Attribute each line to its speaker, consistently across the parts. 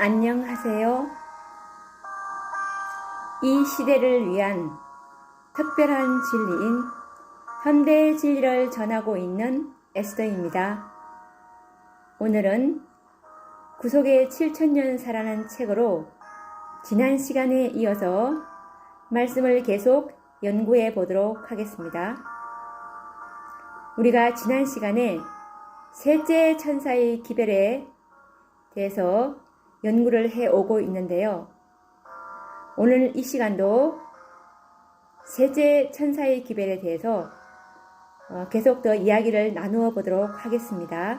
Speaker 1: 안녕하세요. 이 시대를 위한 특별한 진리인 현대의 진리를 전하고 있는 에스더입니다. 오늘은 구속의 7,000년 살아난 책으로 지난 시간에 이어서 말씀을 계속 연구해 보도록 하겠습니다. 우리가 지난 시간에 셋째 천사의 기별에 대해서 연구를 해오고 있는데요. 오늘 이 시간도 셋째 천사의 기별에 대해서 계속 더 이야기를 나누어 보도록 하겠습니다.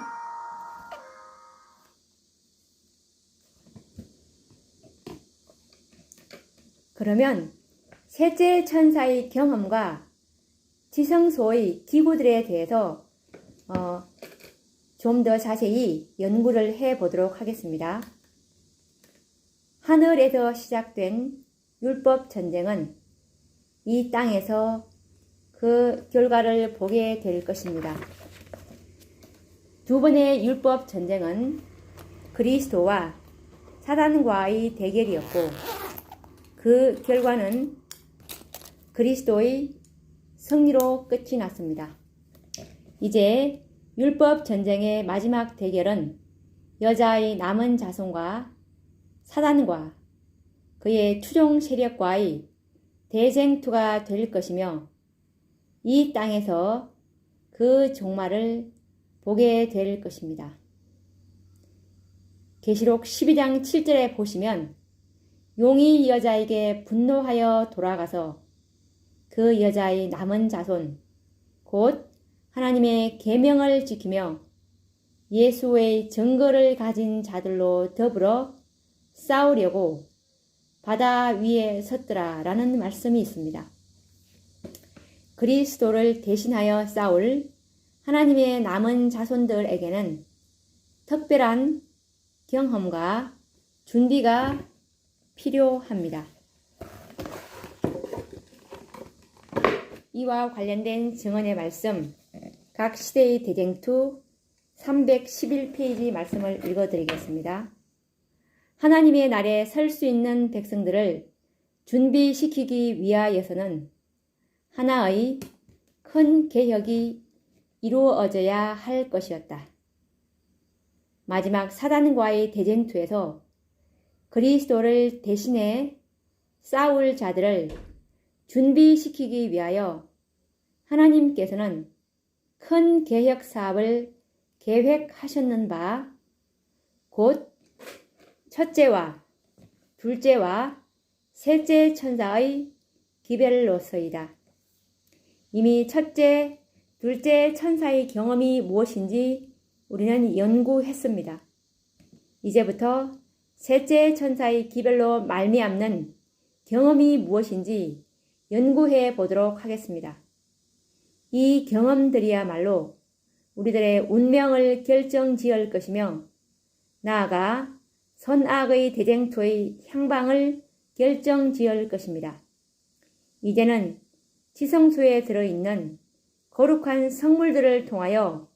Speaker 1: 그러면 셋째 천사의 경험과 지성소의 기구들에 대해서 좀 더 자세히 연구를 해 보도록 하겠습니다. 하늘에서 시작된 율법 전쟁은 이 땅에서 그 결과를 보게 될 것입니다. 두 번의 율법 전쟁은 그리스도와 사단과의 대결이었고, 그 결과는 그리스도의 승리로 끝이 났습니다. 이제 율법 전쟁의 마지막 대결은 여자의 남은 자손과 사단과 그의 추종 세력과의 대쟁투가 될 것이며, 이 땅에서 그 종말을 보게 될 것입니다. 계시록 12장 7절에 보시면 용이 여자에게 분노하여 돌아가서 그 여자의 남은 자손, 곧 하나님의 계명을 지키며 예수의 증거를 가진 자들로 더불어 싸우려고 바다 위에 섰더라 라는 말씀이 있습니다. 그리스도를 대신하여 싸울 하나님의 남은 자손들에게는 특별한 경험과 준비가 필요합니다. 이와 관련된 증언의 말씀, 각 시대의 대쟁투 311페이지 말씀을 읽어드리겠습니다. 하나님의 날에 설 수 있는 백성들을 준비시키기 위하여서는 하나의 큰 개혁이 이루어져야 할 것이었다. 마지막 사단과의 대쟁투에서 그리스도를 대신해 싸울 자들을 준비시키기 위하여 하나님께서는 큰 개혁 사업을 계획하셨는 바, 곧 첫째와 둘째와 셋째 천사의 기별로서이다. 이미 첫째, 둘째 천사의 경험이 무엇인지 우리는 연구했습니다. 이제부터 셋째 천사의 기별로 말미암는 경험이 무엇인지 연구해 보도록 하겠습니다. 이 경험들이야말로 우리들의 운명을 결정지을 것이며, 나아가 선악의 대쟁투의 향방을 결정지을 것입니다. 이제는 지성소에 들어있는 거룩한 성물들을 통하여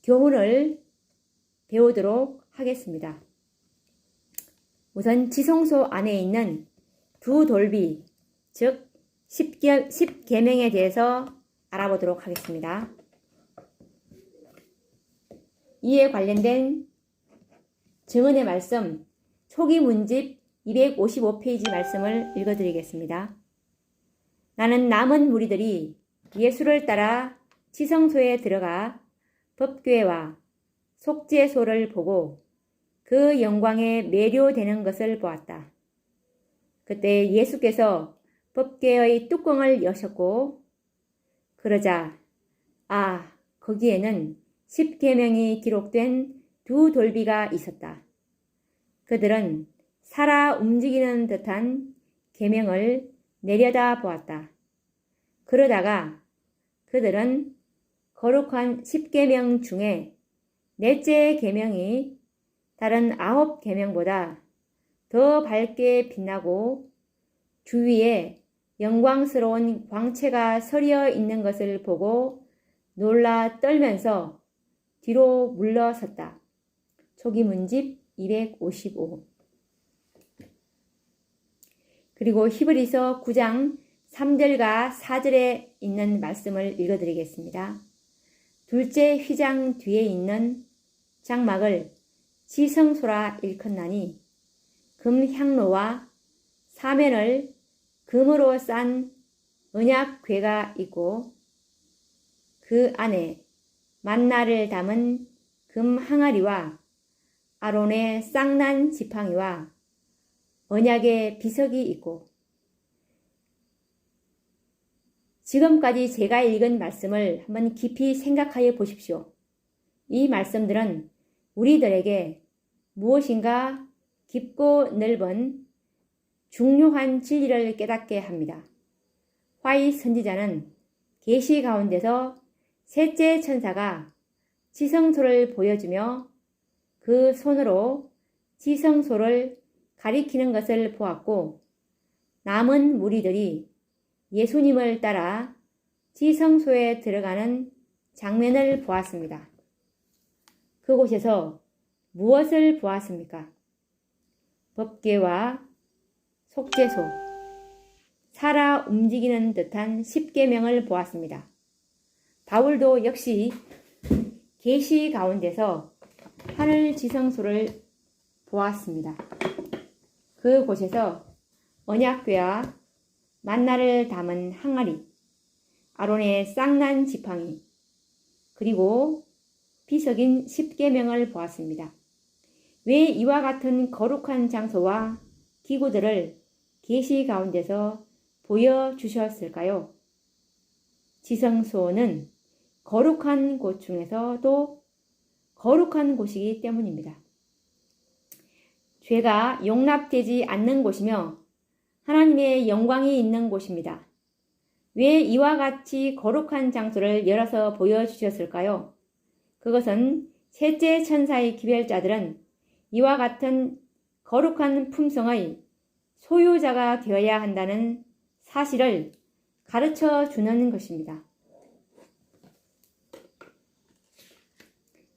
Speaker 1: 교훈을 배우도록 하겠습니다. 우선 지성소 안에 있는 두 돌비, 즉 10계명에 대해서 알아보도록 하겠습니다. 이에 관련된 증언의 말씀, 초기 문집 255페이지 말씀을 읽어드리겠습니다. 나는 남은 무리들이 예수를 따라 지성소에 들어가 법궤와 속죄소를 보고 그 영광에 매료되는 것을 보았다. 그때 예수께서 법궤의 뚜껑을 여셨고, 그러자 거기에는 10계명이 기록된 두 돌비가 있었다. 그들은 살아 움직이는 듯한 계명을 내려다 보았다. 그러다가 그들은 거룩한 10계명 중에 넷째 계명이 다른 9계명보다 더 밝게 빛나고 주위에 영광스러운 광채가 서려 있는 것을 보고 놀라 떨면서 뒤로 물러섰다. 초기 문집 255. 그리고 히브리서 9장 3절과 4절에 있는 말씀을 읽어드리겠습니다. 둘째 휘장 뒤에 있는 장막을 지성소라 일컫나니 금향로와 사면을 금으로 싼 언약궤가 있고 그 안에 만나를 담은 금 항아리와 아론의 쌍난 지팡이와 언약의 비석이 있고, 지금까지 제가 읽은 말씀을 한번 깊이 생각하여 보십시오. 이 말씀들은 우리들에게 무엇인가 깊고 넓은 중요한 진리를 깨닫게 합니다. 화이 선지자는 계시 가운데서 셋째 천사가 지성소를 보여주며 그 손으로 지성소를 가리키는 것을 보았고, 남은 무리들이 예수님을 따라 지성소에 들어가는 장면을 보았습니다. 그곳에서 무엇을 보았습니까? 법궤와 속죄소, 살아 움직이는 듯한 십계명을 보았습니다. 바울도 역시 계시 가운데서 하늘 지성소를 보았습니다. 그곳에서 언약궤와 만나를 담은 항아리, 아론의 쌍난 지팡이, 그리고 비석인 십계명을 보았습니다. 왜 이와 같은 거룩한 장소와 기구들을 계시 가운데서 보여주셨을까요? 지성소는 거룩한 곳 중에서도 거룩한 곳이기 때문입니다. 죄가 용납되지 않는 곳이며 하나님의 영광이 있는 곳입니다. 왜 이와 같이 거룩한 장소를 열어서 보여주셨을까요? 그것은 셋째 천사의 기별자들은 이와 같은 거룩한 품성의 소유자가 되어야 한다는 사실을 가르쳐 주는 것입니다.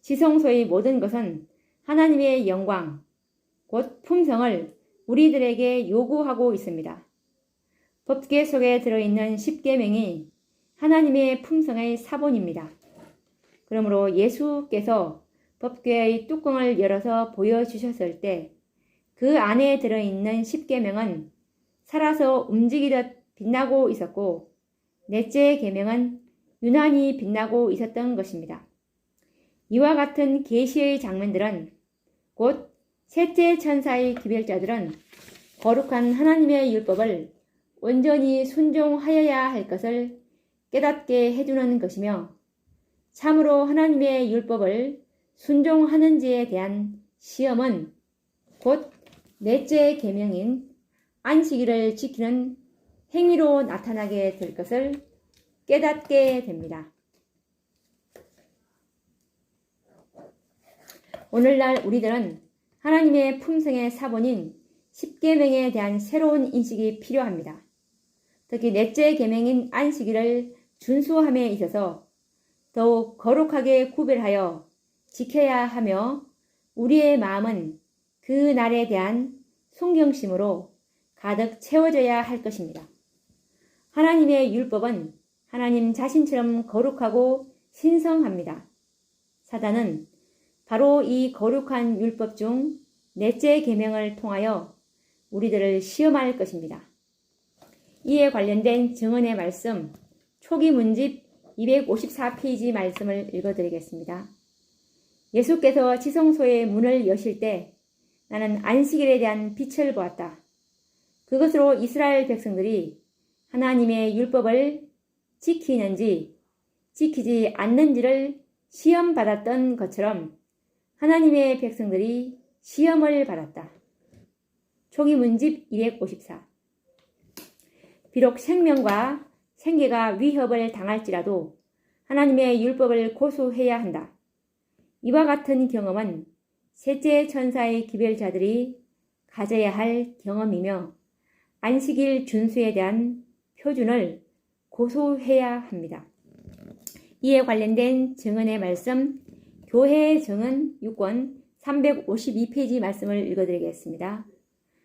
Speaker 1: 지성소의 모든 것은 하나님의 영광, 곧 품성을 우리들에게 요구하고 있습니다. 법궤 속에 들어있는 십계명이 하나님의 품성의 사본입니다. 그러므로 예수께서 법궤의 뚜껑을 열어서 보여주셨을 때 그 안에 들어있는 십계명은 살아서 움직이듯 빛나고 있었고, 넷째 계명은 유난히 빛나고 있었던 것입니다. 이와 같은 계시의 장면들은 곧 셋째 천사의 기별자들은 거룩한 하나님의 율법을 온전히 순종하여야 할 것을 깨닫게 해주는 것이며, 참으로 하나님의 율법을 순종하는지에 대한 시험은 곧 넷째 계명인 안식일을 지키는 행위로 나타나게 될 것을 깨닫게 됩니다. 오늘날 우리들은 하나님의 품성의 사본인 십계명에 대한 새로운 인식이 필요합니다. 특히 넷째 계명인 안식일을 준수함에 있어서 더욱 거룩하게 구별하여 지켜야 하며, 우리의 마음은 그 날에 대한 순경심으로 가득 채워져야 할 것입니다. 하나님의 율법은 하나님 자신처럼 거룩하고 신성합니다. 사단은 바로 이 거룩한 율법 중 넷째 계명을 통하여 우리들을 시험할 것입니다. 이에 관련된 증언의 말씀, 초기 문집 254페이지 말씀을 읽어드리겠습니다. 예수께서 지성소의 문을 여실 때 나는 안식일에 대한 빛을 보았다. 그것으로 이스라엘 백성들이 하나님의 율법을 지키는지 지키지 않는지를 시험받았던 것처럼 하나님의 백성들이 시험을 받았다. 초기 문집 254. 비록 생명과 생계가 위협을 당할지라도 하나님의 율법을 고수해야 한다. 이와 같은 경험은 셋째 천사의 기별자들이 가져야 할 경험이며, 안식일 준수에 대한 표준을 고수해야 합니다. 이에 관련된 증언의 말씀, 교회의 증언 6권 352페이지 말씀을 읽어드리겠습니다.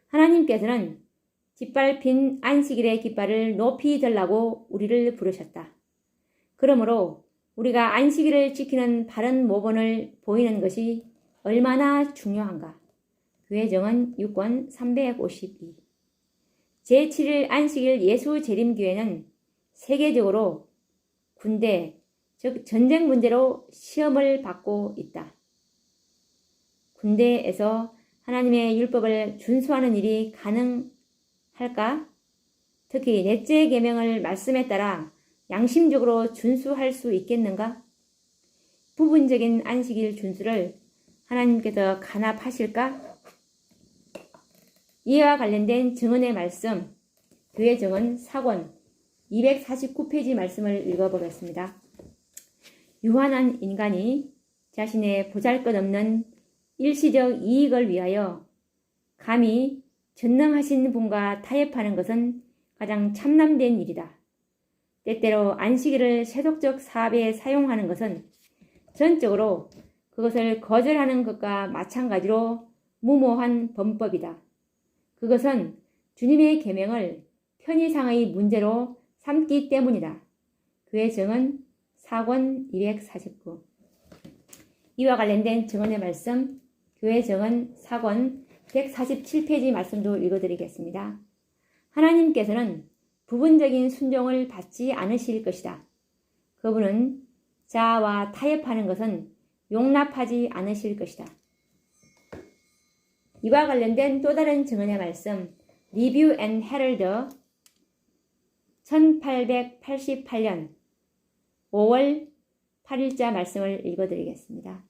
Speaker 1: 하나님께서는 짓밟힌 안식일의 깃발을 높이 들라고 우리를 부르셨다. 그러므로 우리가 안식일을 지키는 바른 모본을 보이는 것이 얼마나 중요한가. 교회정은 6권 352. 제7일 안식일 예수 재림교회는 세계적으로 군대, 즉 전쟁 문제로 시험을 받고 있다. 군대에서 하나님의 율법을 준수하는 일이 가능할까? 특히 넷째 계명을 말씀에 따라 양심적으로 준수할 수 있겠는가? 부분적인 안식일 준수를 하나님께서 간합하실까? 이와 관련된 증언의 말씀, 교회 증언 4권 249페이지 말씀을 읽어보겠습니다. 유한한 인간이 자신의 보잘것없는 일시적 이익을 위하여 감히 전능하신 분과 타협하는 것은 가장 참남된 일이다. 때때로 안식일을 세속적 사업에 사용하는 것은 전적으로 그것을 거절하는 것과 마찬가지로 무모한 범법이다. 그것은 주님의 계명을 편의상의 문제로 삼기 때문이다. 교회 증언 4권 249. 이와 관련된 증언의 말씀, 교회 증언 4권 147페이지 말씀도 읽어드리겠습니다. 하나님께서는 부분적인 순종을 받지 않으실 것이다. 그분은 자아와 타협하는 것은 용납하지 않으실 것이다. 이와 관련된 또 다른 증언의 말씀, 리뷰 앤 헤럴드 1888년 5월 8일자 말씀을 읽어드리겠습니다.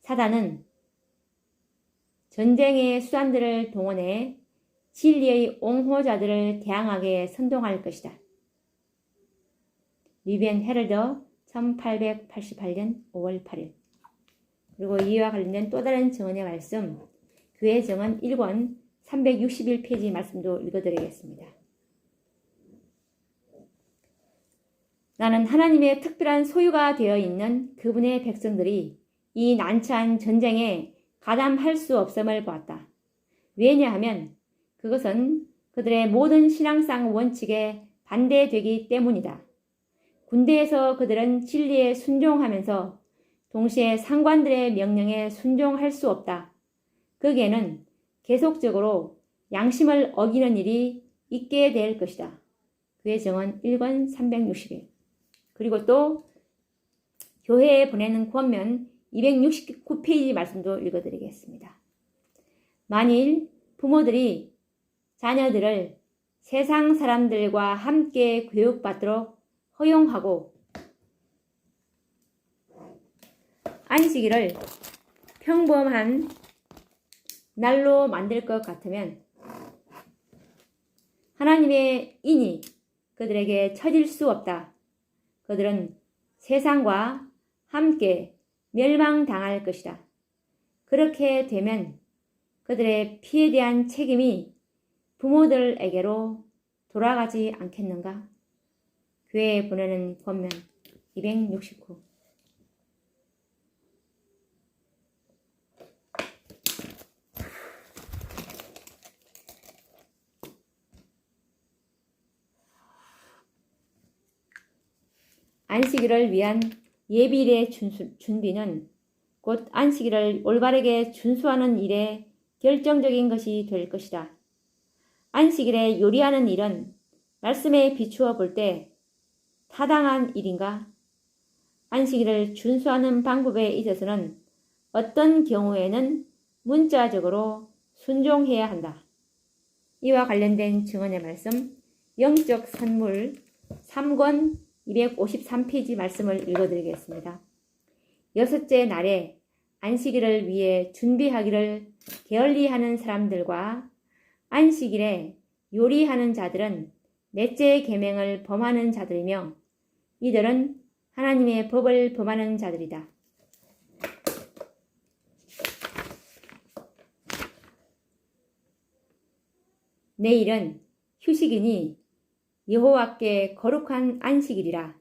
Speaker 1: 사단은 전쟁의 수단들을 동원해 진리의 옹호자들을 대항하게 선동할 것이다. 리뷰 앤 헤럴드 1888년 5월 8일. 그리고 이와 관련된 또 다른 증언의 말씀, 교회 증언 1권 361페이지 말씀도 읽어드리겠습니다. 나는 하나님의 특별한 소유가 되어 있는 그분의 백성들이 이 난처한 전쟁에 가담할 수 없음을 보았다. 왜냐하면 그것은 그들의 모든 신앙상 원칙에 반대되기 때문이다. 군대에서 그들은 진리에 순종하면서 동시에 상관들의 명령에 순종할 수 없다. 거기에는 계속적으로 양심을 어기는 일이 있게 될 것이다. 교회 증언 1권 360일. 그리고 또 교회에 보내는 권면 269페이지 말씀도 읽어드리겠습니다. 만일 부모들이 자녀들을 세상 사람들과 함께 교육받도록 허용하고 안식일을 평범한 날로 만들 것 같으면 하나님의 인이 그들에게 처질 수 없다. 그들은 세상과 함께 멸망당할 것이다. 그렇게 되면 그들의 피에 대한 책임이 부모들에게로 돌아가지 않겠는가? 교회에 보내는 권면 269. 안식일을 위한 예비일의 준비는 곧 안식일을 올바르게 준수하는 일에 결정적인 것이 될 것이다. 안식일에 요리하는 일은 말씀에 비추어 볼 때 타당한 일인가? 안식일을 준수하는 방법에 있어서는 어떤 경우에는 문자적으로 순종해야 한다. 이와 관련된 증언의 말씀, 영적 선물 3권 253페이지 말씀을 읽어드리겠습니다. 여섯째 날에 안식일을 위해 준비하기를 게을리하는 사람들과 안식일에 요리하는 자들은 넷째 계명을 범하는 자들이며 이들은 하나님의 법을 범하는 자들이다. 내일은 휴식이니 여호와께 거룩한 안식일이라.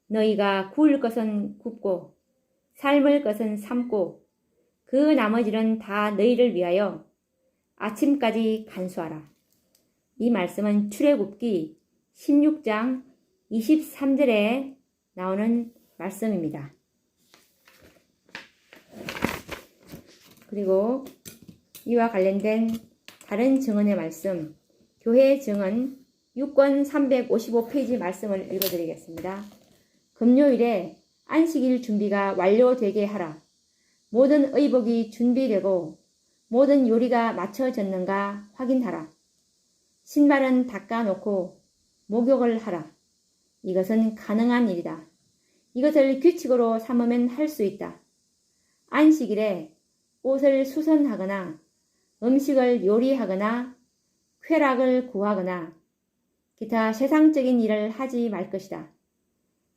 Speaker 1: 너희가 구울 것은 굽고 삶을 것은 삶고 그 나머지는 다 너희를 위하여 아침까지 간수하라. 이 말씀은 출애굽기 16장 23절에 나오는 말씀입니다. 그리고 이와 관련된 다른 증언의 말씀, 교회 증언 6권 355페이지 말씀을 읽어드리겠습니다. 금요일에 안식일 준비가 완료되게 하라. 모든 의복이 준비되고 모든 요리가 맞춰졌는가 확인하라. 신발은 닦아놓고 목욕을 하라. 이것은 가능한 일이다. 이것을 규칙으로 삼으면 할 수 있다. 안식일에 옷을 수선하거나 음식을 요리하거나 쾌락을 구하거나 기타 세상적인 일을 하지 말 것이다.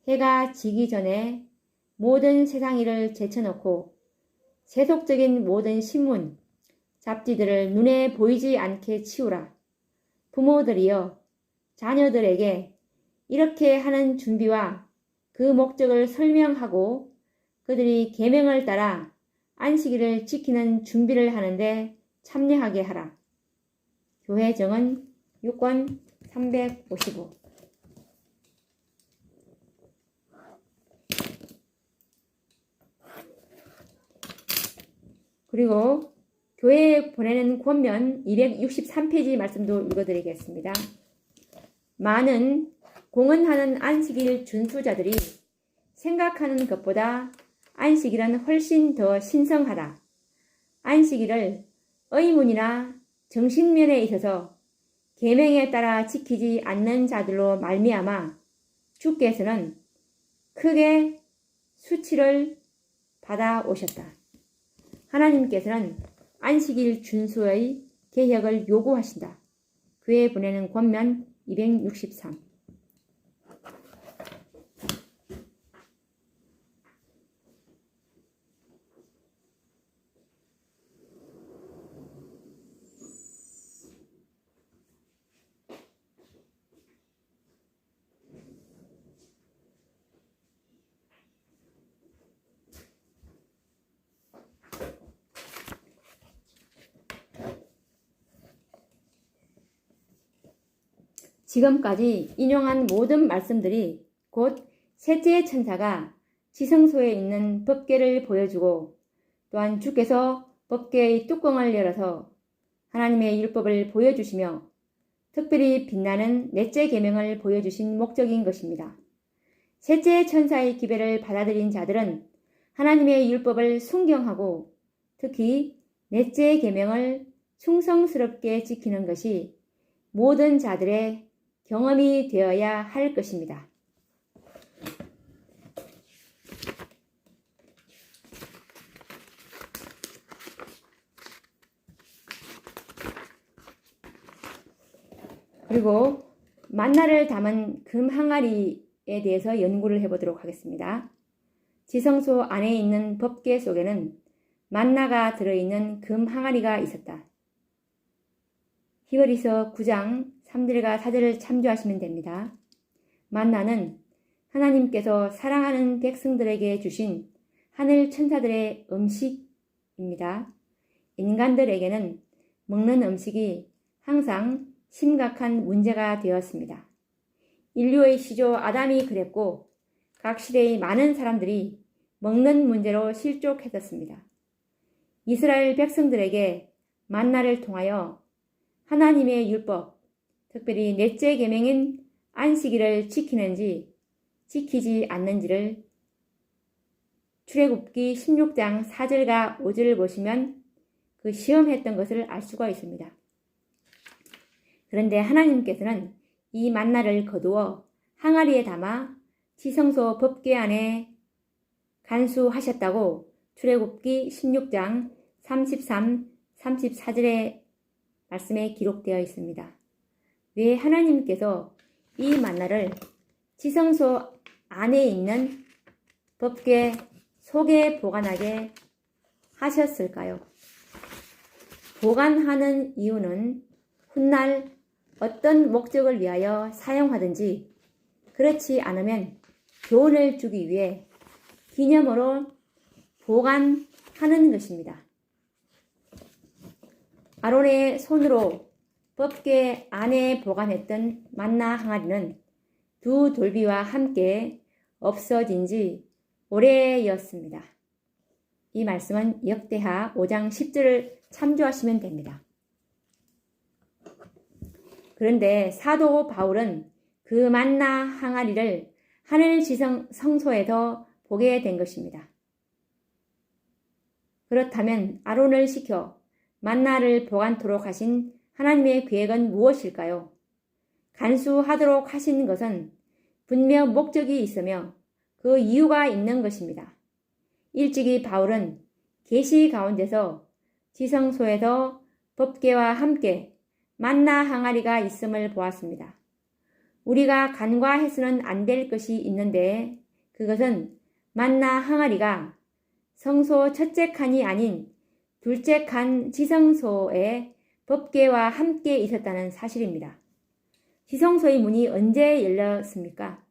Speaker 1: 해가 지기 전에 모든 세상 일을 제쳐놓고 세속적인 모든 신문, 잡지들을 눈에 보이지 않게 치우라. 부모들이여 자녀들에게 이렇게 하는 준비와 그 목적을 설명하고 그들이 계명을 따라 안식일을 지키는 준비를 하는데 참여하게 하라. 교회 정언 6권 355. 그리고 교회에 보내는 권면 263페이지 말씀도 읽어드리겠습니다. 많은 공헌하는 안식일 준수자들이 생각하는 것보다 안식일은 훨씬 더 신성하다. 안식일을 의문이나 정신면에 있어서 계명에 따라 지키지 않는 자들로 말미암아 주께서는 크게 수치를 받아오셨다. 하나님께서는 안식일 준수의 개혁을 요구하신다. 교회에 보내는 권면 263. 지금까지 인용한 모든 말씀들이 곧 셋째 천사가 지성소에 있는 법궤를 보여주고 또한 주께서 법궤의 뚜껑을 열어서 하나님의 율법을 보여주시며 특별히 빛나는 넷째 계명을 보여주신 목적인 것입니다. 셋째 천사의 기별을 받아들인 자들은 하나님의 율법을 순경하고 특히 넷째 계명을 충성스럽게 지키는 것이 모든 자들의 경험이 되어야 할 것입니다. 그리고 만나를 담은 금 항아리에 대해서 연구를 해보도록 하겠습니다. 지성소 안에 있는 법궤 속에는 만나가 들어있는 금 항아리가 있었다. 히브리서 9장 3절과 4절을 참조하시면 됩니다. 만나는 하나님께서 사랑하는 백성들에게 주신 하늘 천사들의 음식입니다. 인간들에게는 먹는 음식이 항상 심각한 문제가 되었습니다. 인류의 시조 아담이 그랬고 각 시대의 많은 사람들이 먹는 문제로 실족했었습니다. 이스라엘 백성들에게 만나를 통하여 하나님의 율법, 특별히 넷째 계명인 안식일을 지키는지 지키지 않는지를 출애굽기 16장 4절과 5절을 보시면 그 시험했던 것을 알 수가 있습니다. 그런데 하나님께서는 이 만나를 거두어 항아리에 담아 지성소 법궤 안에 간수하셨다고 출애굽기 16장 33, 34절의 말씀에 기록되어 있습니다. 왜 하나님께서 이 만나를 지성소 안에 있는 법궤 속에 보관하게 하셨을까요? 보관하는 이유는 훗날 어떤 목적을 위하여 사용하든지 그렇지 않으면 교훈을 주기 위해 기념으로 보관하는 것입니다. 아론의 손으로 법궤 안에 보관했던 만나 항아리는 두 돌비와 함께 없어진 지 오래였습니다. 이 말씀은 역대하 5장 10절을 참조하시면 됩니다. 그런데 사도 바울은 그 만나 항아리를 하늘 지성 성소에서 보게 된 것입니다. 그렇다면 아론을 시켜 만나를 보관토록 하신 하나님의 계획은 무엇일까요? 간수하도록 하신 것은 분명 목적이 있으며 그 이유가 있는 것입니다. 일찍이 바울은 계시 가운데서 지성소에서 법궤와 함께 만나 항아리가 있음을 보았습니다. 우리가 간과해서는 안 될 것이 있는데 그것은 만나 항아리가 성소 첫째 칸이 아닌 둘째 칸 지성소에 법궤와 함께 있었다는 사실입니다. 지성소의 문이 언제 열렸습니까?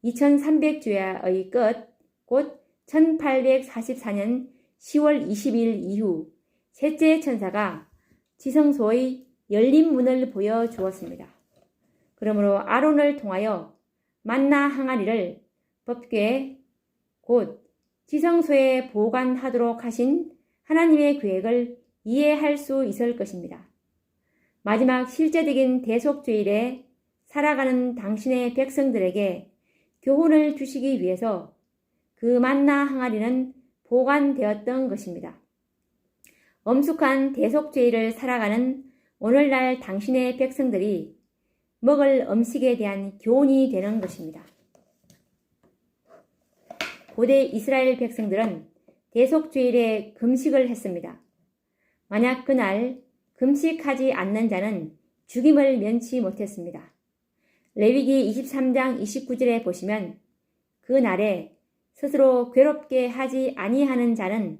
Speaker 1: 2300주야의 끝, 곧 1844년 10월 20일 이후 셋째 천사가 지성소의 열린 문을 보여주었습니다. 그러므로 아론을 통하여 만나 항아리를 법궤, 곧 지성소에 보관하도록 하신 하나님의 계획을 이해할 수 있을 것입니다. 마지막 실제적인 대속죄일에 살아가는 당신의 백성들에게 교훈을 주시기 위해서 그 만나 항아리는 보관되었던 것입니다. 엄숙한 대속죄일을 살아가는 오늘날 당신의 백성들이 먹을 음식에 대한 교훈이 되는 것입니다. 고대 이스라엘 백성들은 대속죄일에 금식을 했습니다. 만약 그날 금식하지 않는 자는 죽임을 면치 못했습니다. 레위기 23장 29절에 보시면 그 날에 스스로 괴롭게 하지 아니하는 자는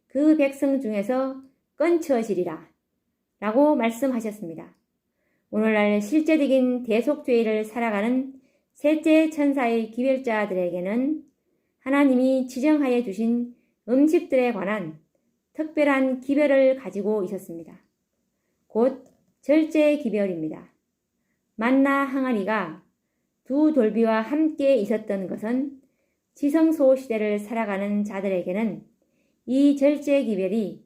Speaker 1: 그 백성 중에서 끊쳐지리라 라고 말씀하셨습니다. 오늘날 실제적인 대속죄일을 살아가는 셋째 천사의 기별자들에게는 하나님이 지정하여 주신 음식들에 관한 특별한 기별을 가지고 있었습니다. 곧 절제 기별입니다. 만나 항아리가 두 돌비와 함께 있었던 것은 지성소 시대를 살아가는 자들에게는 이 절제 기별이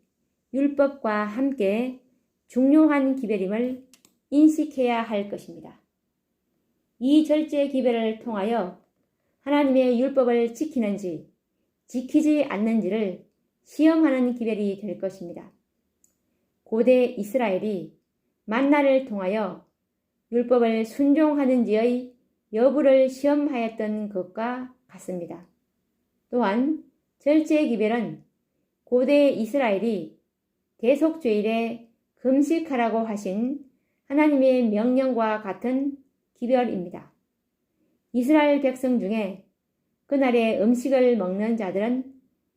Speaker 1: 율법과 함께 중요한 기별임을 인식해야 할 것입니다. 이 절제 기별을 통하여 하나님의 율법을 지키는지 지키지 않는지를 시험하는 기별이 될 것입니다. 고대 이스라엘이 만나를 통하여 율법을 순종하는지의 여부를 시험하였던 것과 같습니다. 또한 절제 기별은 고대 이스라엘이 대속죄일에 금식하라고 하신 하나님의 명령과 같은 기별입니다. 이스라엘 백성 중에 그날의 음식을 먹는 자들은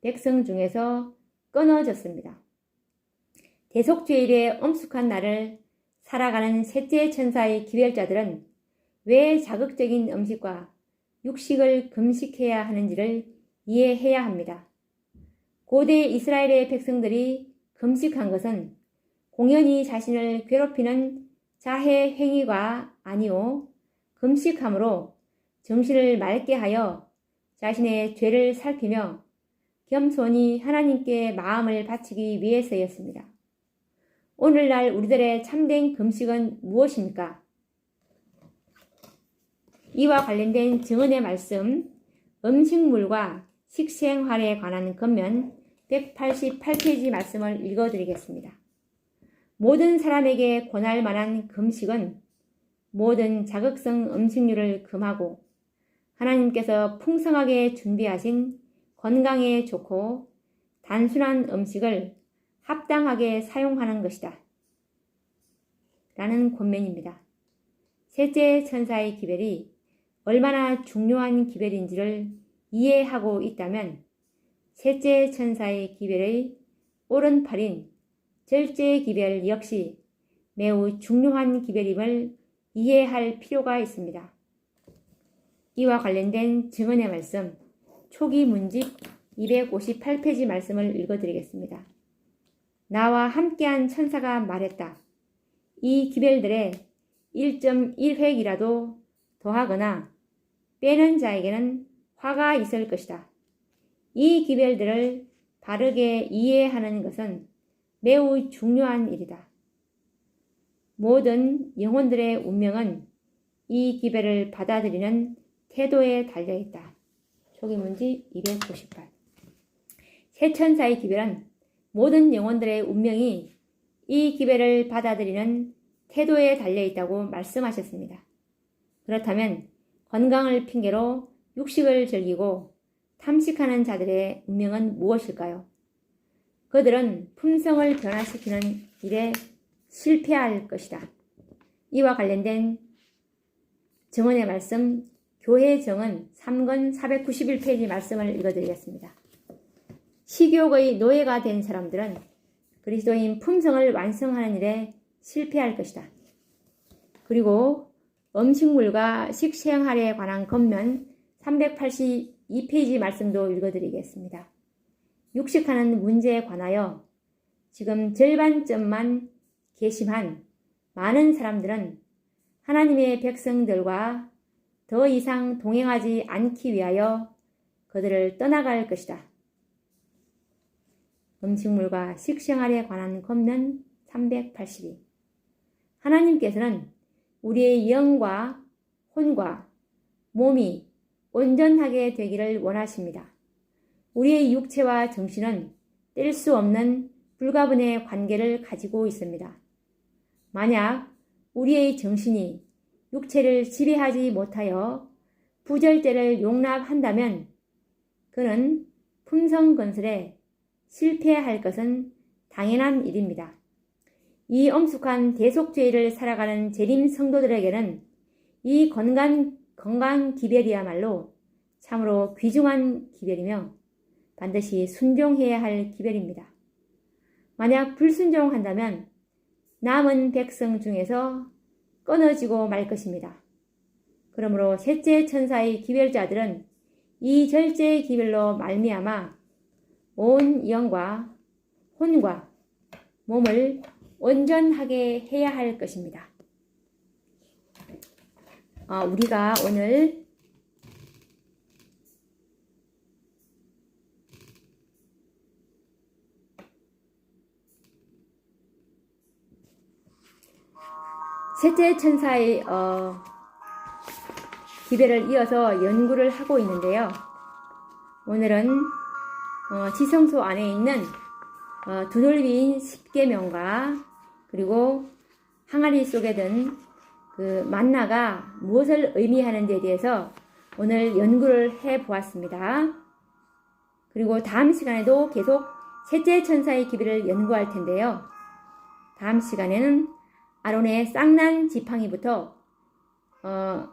Speaker 1: 백성 중에서 끊어졌습니다. 대속죄일의 엄숙한 날을 살아가는 셋째 천사의 기별자들은 왜 자극적인 음식과 육식을 금식해야 하는지를 이해해야 합니다. 고대 이스라엘의 백성들이 금식한 것은 공연히 자신을 괴롭히는 자해 행위가 아니오 금식함으로 정신을 맑게 하여 자신의 죄를 살피며 겸손히 하나님께 마음을 바치기 위해서였습니다. 오늘날 우리들의 참된 금식은 무엇입니까? 이와 관련된 증언의 말씀, 음식물과 식생활에 관한 겉면 188페이지 말씀을 읽어드리겠습니다. 모든 사람에게 권할 만한 금식은 모든 자극성 음식류를 금하고 하나님께서 풍성하게 준비하신 건강에 좋고 단순한 음식을 합당하게 사용하는 것이다. 라는 권면입니다. 셋째 천사의 기별이 얼마나 중요한 기별인지를 이해하고 있다면 셋째 천사의 기별의 오른팔인 절제 기별 역시 매우 중요한 기별임을 이해할 필요가 있습니다. 이와 관련된 증언의 말씀, 초기 문집 258페이지 말씀을 읽어드리겠습니다. 나와 함께한 천사가 말했다. 이 기별들에 1.1획이라도 더하거나 빼는 자에게는 화가 있을 것이다. 이 기별들을 바르게 이해하는 것은 매우 중요한 일이다. 모든 영혼들의 운명은 이 기별을 받아들이는 태도에 달려있다. 초기문지 298. 새 천사의 기별은 모든 영혼들의 운명이 이 기별을 받아들이는 태도에 달려있다고 말씀하셨습니다. 그렇다면 건강을 핑계로 육식을 즐기고 탐식하는 자들의 운명은 무엇일까요? 그들은 품성을 변화시키는 일에 실패할 것이다. 이와 관련된 정언의 말씀, 교회 정언 3권 491페이지 말씀을 읽어드리겠습니다. 식욕의 노예가 된 사람들은 그리스도인 품성을 완성하는 일에 실패할 것이다. 그리고 음식물과 식생활에 관한 겉면 382페이지 말씀도 읽어드리겠습니다. 육식하는 문제에 관하여 지금 절반쯤만 개심한 많은 사람들은 하나님의 백성들과 더 이상 동행하지 않기 위하여 그들을 떠나갈 것이다. 음식물과 식생활에 관한 겉면 382. 하나님께서는 우리의 영과 혼과 몸이 온전하게 되기를 원하십니다. 우리의 육체와 정신은 뗄 수 없는 불가분의 관계를 가지고 있습니다. 만약 우리의 정신이 육체를 지배하지 못하여 부절제를 용납한다면 그는 품성 건설에 실패할 것은 당연한 일입니다. 이 엄숙한 대속죄를 살아가는 재림 성도들에게는 이 건강 기별이야말로 참으로 귀중한 기별이며 반드시 순종해야 할 기별입니다. 만약 불순종한다면 남은 백성 중에서 끊어지고 말 것입니다. 그러므로 셋째 천사의 기별자들은 이 절제의 기별로 말미암아 온 영과 혼과 몸을 온전하게 해야 할 것입니다. 우리가 오늘 셋째 천사의 기별을 이어서 연구를 하고 있는데요. 오늘은 지성소 안에 있는 두돌비인 10계명과 그리고 항아리 속에 든 그 만나가 무엇을 의미하는지에 대해서 오늘 연구를 해보았습니다. 그리고 다음 시간에도 계속 셋째 천사의 기별을 연구할 텐데요. 다음 시간에는 아론의 쌍난 지팡이부터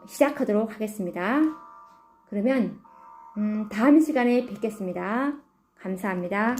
Speaker 1: 시작하도록 하겠습니다. 그러면 다음 시간에 뵙겠습니다. 감사합니다.